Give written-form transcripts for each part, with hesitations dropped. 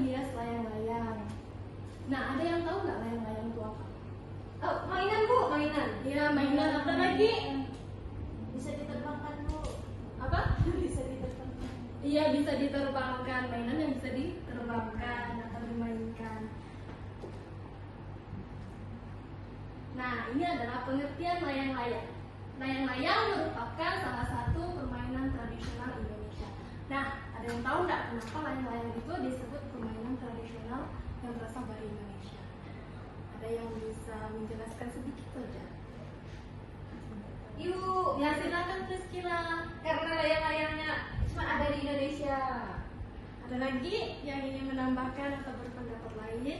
hias layang-layang. Nah, ada yang tahu nggak layang-layang itu apa? Oh, mainan Bu, mainan. Iya, mainan. Apa lagi? Bisa diterbangkan Bu. Apa? Bisa diterbangkan. Iya, bisa diterbangkan. Mainan yang bisa diterbangkan atau dimainkan. Nah, ini adalah pengertian layang-layang. Layang-layang merupakan salah satu permainan tradisional Indonesia. Nah, ada yang tahu nggak kenapa layang-layang itu disebut permainan tradisional yang berasal dari Indonesia? Ada yang bisa menjelaskan sedikit saja? Yuk, Ya, silakan Priscila. karena layang-layangnya cuma ada di Indonesia. Ada lagi yang ingin menambahkan atau berpendapat lain?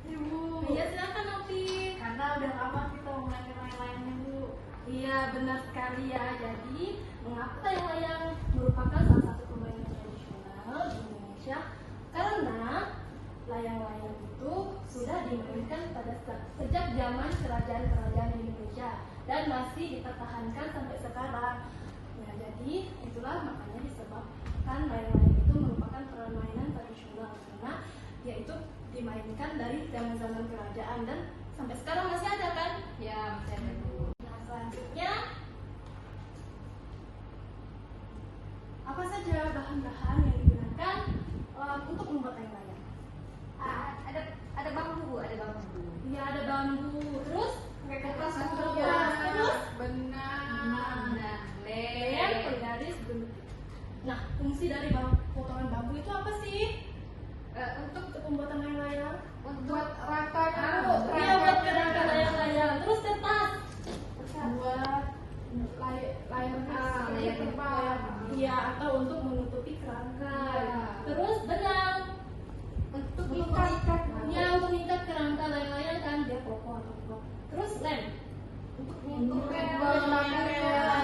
Ibu. Ya, silakan Novi. Karena udah lama kita memakai layang-layangnya Bu. Iya, benar sekali ya. Jadi, mengapa layang-layang merupakan salah satu permainan tradisional di Indonesia? Karena layang-layang itu sudah dimainkan pada sejak zaman kerajaan-kerajaan Indonesia dan masih dipertahankan sampai sekarang. Ya, jadi itulah makanya disebabkan layang-layang itu merupakan permainan tradisional karena dia itu dimainkan dari zaman-zaman kerajaan dan sampai sekarang masih ada kan? Ya, masih ada Bu. Nah, selanjutnya apa saja bahan-bahan yang digunakan untuk membuat layang-layang? Ada bambu Bu, ada bambu. Ya, ada bambu, terus Kertas Bu. terus Benang dan lem, penggaris, gunting. Nah, fungsi dari potongan bambu itu apa sih? Untuk pembuatan layang-layang? Buat rangkanya Bu. Iya, buat kerangka layang-layang. Terus kertas. Buat layar layar terbang. Iya, atau untuk menutupi kerangka. Iya. Terus benang. Untuk ikat. Ya, untuk mengikat kerangka layang-layang kan dia kokoh atau kuat. Terus lem. untuk layang-layangnya.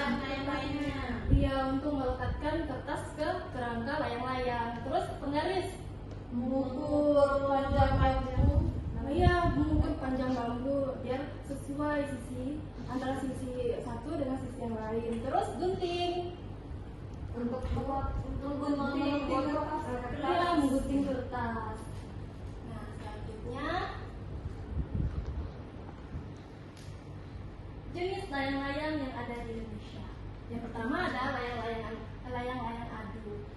Iya, untuk melekatkan kertas ke kerangka layang-layang. Terus penggaris. Mengukur panjang bambu. Nah, iya, mengukur panjang bambu biar sesuai sisi antara sisi satu dengan sisi yang lain. Terus gunting. untuk gunting Iya, menggunting kertas. Nah, selanjutnya jenis layang-layang yang ada di Indonesia. Yang pertama ada layang-layang adu.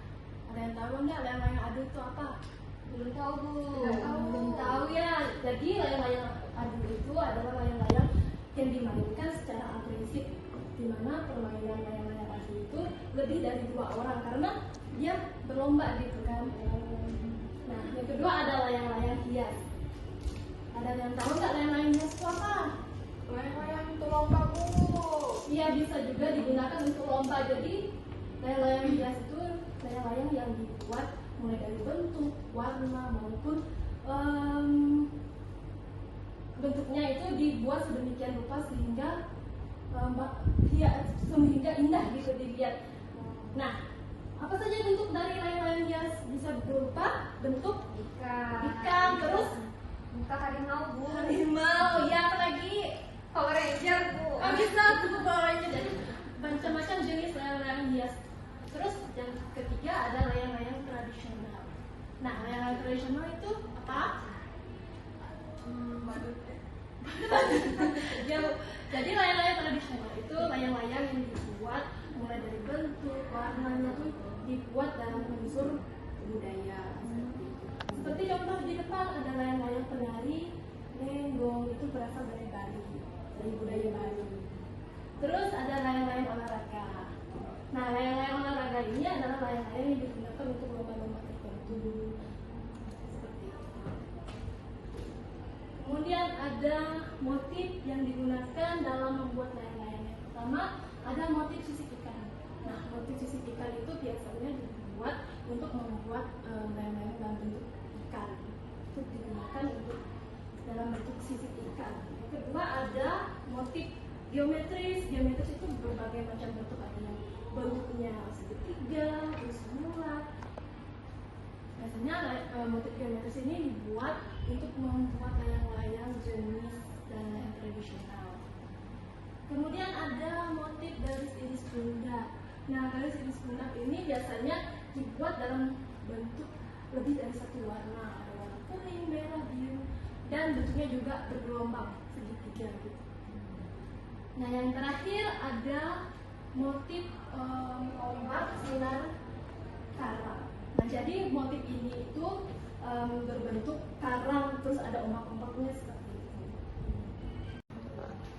Ada yang tahu nggak layang-layang adu itu apa? belum tahu Bu. Belum tahu ya. Jadi layang-layang adu itu adalah layang-layang yang dimainkan secara agresif, di mana permainan layang-layang adu itu lebih dari 2 orang karena dia berlomba gitu kan. Nah, yang kedua ada layang-layang hias. Ada yang tahu nggak layang-layang hias itu apa? Layang-layang untuk lomba Bu. Iya, bisa juga digunakan untuk lomba. Jadi layang-layang hias itu layang-layang yang dibuat mulai dari bentuk, warna maupun bentuknya itu dibuat sedemikian rupa sehingga sehingga indah gitu dilihat. Nah, apa saja bentuk dari layang-layang hias? Bisa berupa bentuk ikan, terus muka harimau Bu. harimau, ya apa lagi? Power Ranger Bu. Bisa tuh bawahnya jadi macam-macam jenis layang-layang hias. Terus yang ketiga ada layang-layang tradisional. Nah, layang-layang tradisional itu apa? Ya, jadi layang-layang tradisional itu layang-layang yang dibuat mulai dari bentuk, warnanya tuh dibuat dalam unsur budaya seperti itu. Seperti contoh di depan ada layang-layang penari lenggong, itu berasal dari Bali, dari budaya Bali. Terus ada layang-layang olahraga. Nah, layang-layang olahraga ini adalah layang-layang yang digunakan untuk lomba-lomba tertentu. Seperti itu. Kemudian ada motif yang digunakan dalam membuat layang-layang. Yang pertama ada motif sisik ikan. Nah, motif sisik ikan itu biasanya dibuat untuk membuat layang-layang dalam bentuk ikan. Itu digunakan untuk dalam bentuk sisik ikan. Yang kedua ada motif geometris. Geometris itu berbagai macam bentuk, ada yang bentuknya segitiga, terus bulat. Biasanya motif geometris ini dibuat untuk membuat layang-layang jenis dan yang tradisional. Kemudian ada motif garis iris pundak. Nah, garis iris pundak ini biasanya dibuat dalam bentuk lebih dari satu warna, ada warna kuning, merah, biru, dan bentuknya juga bergelombang segitiga gitu. Nah yang terakhir ada motif ombak sinar karang. Nah jadi motif ini itu berbentuk karang terus ada ombak-ombaknya seperti itu.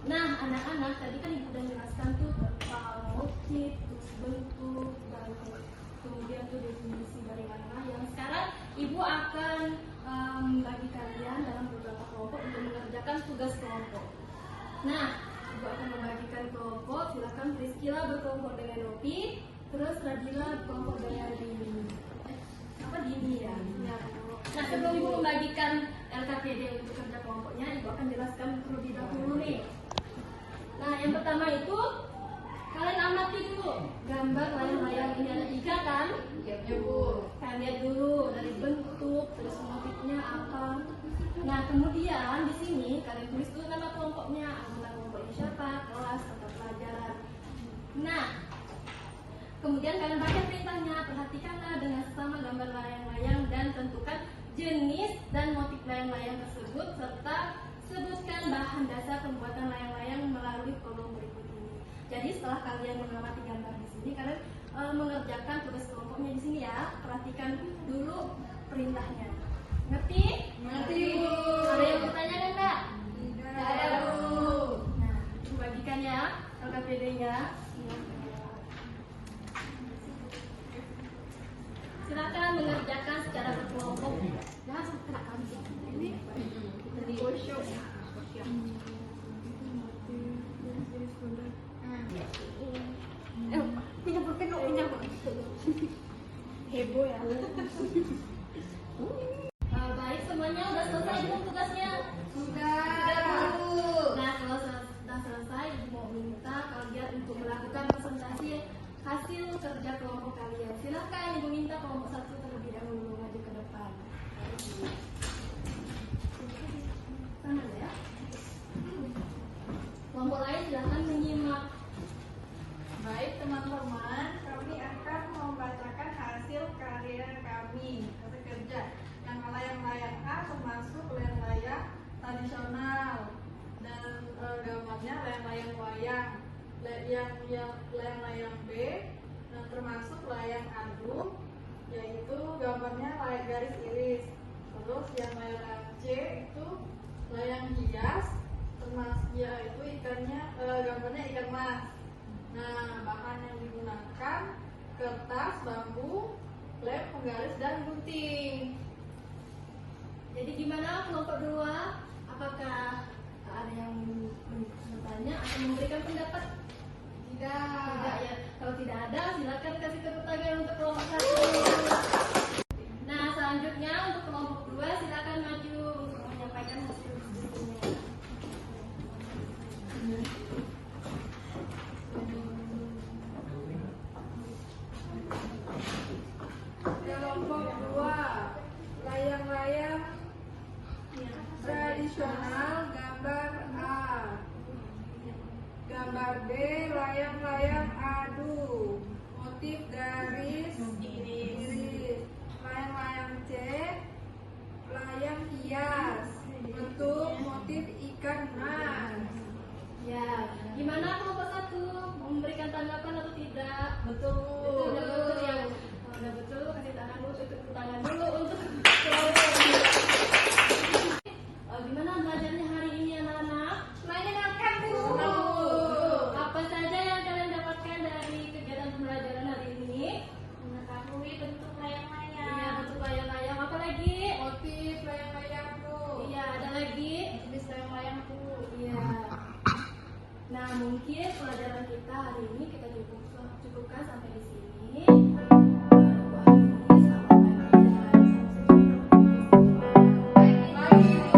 Nah anak-anak tadi kan ibu udah jelaskan tuh tentang motif, terus bentuk, dan kemudian tuh definisi dari layang-layang. Sekarang ibu akan bagi kalian dalam beberapa kelompok untuk mengerjakan tugas kelompok. Nah ibu akan membagikan kelompok. Silakan Priscilla berkelompok dengan Ropi, terus Radila berkelompok dengan Dini. Dini ya. Nah sebelum ibu membagikan LKPD untuk kerja kelompoknya, ibu akan jelaskan terlebih dahulu nih. Nah yang pertama itu kalian amati dulu gambar layang-layang ini ada 3 kan? Iya bu. Kalian lihat dulu dari bentuk, terus motifnya apa. Nah kemudian di sini kalian tulis dulu nama kelompoknya, anggota kelompoknya siapa, kelas atau pelajaran. Nah kemudian kalian baca perintahnya, perhatikanlah dengan sesama gambar layang-layang dan tentukan jenis dan motif layang-layang tersebut serta sebutkan bahan dasar pembuatan layang-layang melalui kolom berikut ini. Jadi setelah kalian mengamati gambar di sini, kalian mengerjakan tugas kelompoknya di sini ya. Perhatikan dulu perintahnya. Ngerti? Ngerti bu. Ada yang bertanya kan Kak? Tidak ada bu. Nah, ibu bagikan ya LKPD-nya. Silakan mengerjakan secara berkelompok. Ya, setelah kami ini dari workshop. Heboh ya. Baik, semuanya udah selesai belum tugasnya? Sudah bu. Nah, kalau sudah selesai, ibu mau minta kalian untuk melakukan presentasi hasil kerja kelompok kalian. Silakan ibu minta kelompok 1 terlebih dahulu maju ke depan. Sana ya. Kelompok lain silakan menyimak. Baik teman-teman, kami akan membacakan hasil karya kami, hasil kerja. Yang layang-layang A termasuk layang-layang tradisional dan gambarnya layang-layang wayang. Layang-layang B termasuk layang adu, yaitu gambarnya layang garis iris. Terus yang layang C itu layang hias, termasuk yaitu ikannya gambarnya ikan mas. Nah, bahan yang digunakan kertas, bambu, lem, penggaris, dan gunting. Jadi gimana kelompok 2? Apakah ada yang bertanya atau memberikan pendapat? Tidak ya. Kalau tidak ada, silakan kasih tepuk tangan untuk kelompok 1. Nah, selanjutnya untuk kelompok 2 silakan maju untuk menyampaikan hasil diskusinya. Kelompok 2, layang-layang tradisional, gambar A. Gambar B, layang-layang adu, motif garis iris. Layang-layang C, layang hias, bentuk motif ikan mas. Ya, gimana kelompok 1? Memberikan tanggapan atau tidak? Betul. Betul ya. Kalau udah betul, kasih tangan dulu, tepuk tangan dulu untuk kelompok. Gimana belajarnya hari ini anak-anak? Menyenangkan bu. Apa saja yang kalian dapatkan dari kegiatan pembelajaran hari ini? Mengetahui bentuk Iya, layang-layang. bentuk layang-layang. Apa lagi? Motif layang-layang bu. Iya, ada lagi. Jenis layang-layang bu. Iya. Nah, mungkin pelajaran kita hari ini kita cukupkan sampai di sini. Selamat pagi. Baik.